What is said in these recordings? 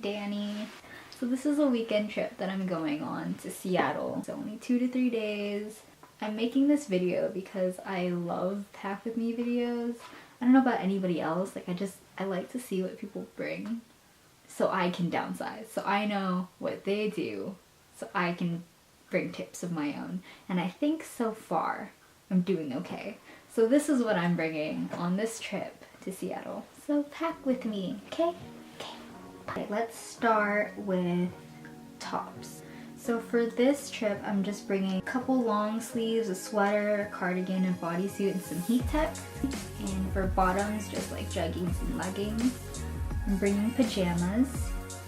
Danny. So this is a weekend trip that I'm going on to Seattle. It's only 2 to 3 days. I'm making this video because I love pack with me videos. I don't know about anybody else, like I like to see what people bring so I can downsize. So I know what they do so I can bring tips of my own. And I think so far I'm doing okay. So this is what I'm bringing on this trip to Seattle. So pack with me, okay? Okay, let's start with tops. So for this trip, I'm just bringing a couple long sleeves, a sweater, a cardigan, a bodysuit, and some heat tech. And for bottoms, just like jeggings and leggings. I'm bringing pajamas,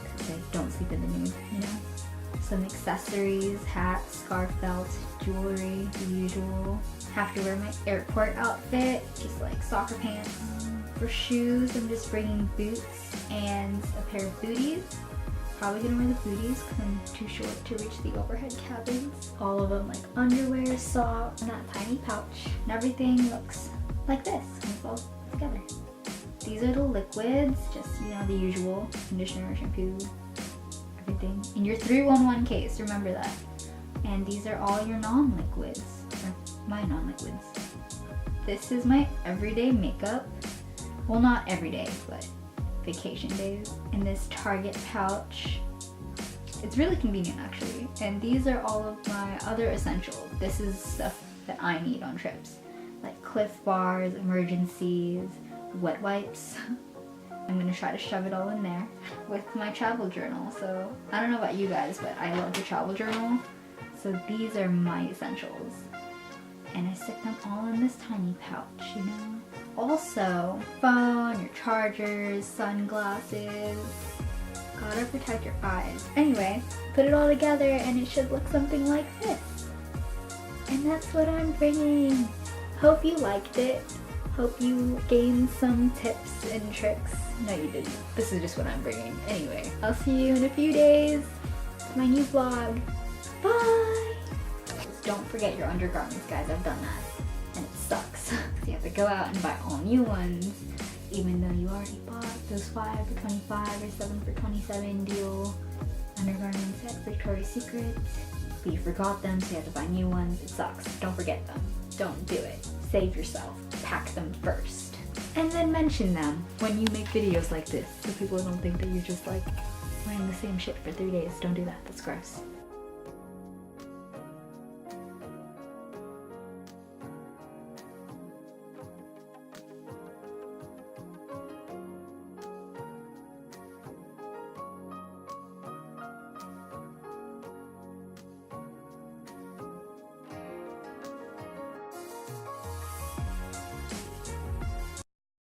because I don't sleep in the nude, you know? Some accessories, hat, scarf, belt, jewelry, the usual. Have to wear my airport outfit, just like soccer pants. For shoes, I'm just bringing boots and a pair of booties. Probably gonna wear the booties because I'm too short to reach the overhead cabins. All of them like underwear, socks, and that tiny pouch. And everything looks like this when it's all together. These are the liquids, just, you know, the usual. Conditioner, shampoo, everything. In your 311 case, remember that. And these are all your non-liquids, or my non-liquids. This is my everyday makeup. Well, not every day, but vacation days. In this Target pouch. It's really convenient actually. And these are all of my other essentials. This is stuff that I need on trips. Like Cliff Bars, emergencies, wet wipes. I'm gonna try to shove it all in there with my travel journal. So I don't know about you guys, but I love the travel journal. So these are my essentials. And I stick them all in this tiny pouch, you know? Also, phone, your chargers, sunglasses. Gotta protect your eyes. Anyway, put it all together and it should look something like this. And that's what I'm bringing. Hope you liked it. Hope you gained some tips and tricks. No, you didn't. This is just what I'm bringing. Anyway, I'll see you in a few days with my new vlog. Bye! Don't forget your undergarments, guys. I've done that. And it sucks. You have to go out and buy all new ones, even though you already bought those 5 for 25 or 7 for 27 deal undergarments at Victoria's Secret. But you forgot them, so you have to buy new ones. It sucks. Don't forget them. Don't do it. Save yourself. Pack them first. And then mention them when you make videos like this, so people don't think that you're just like wearing the same shit for 3 days. Don't do that. That's gross.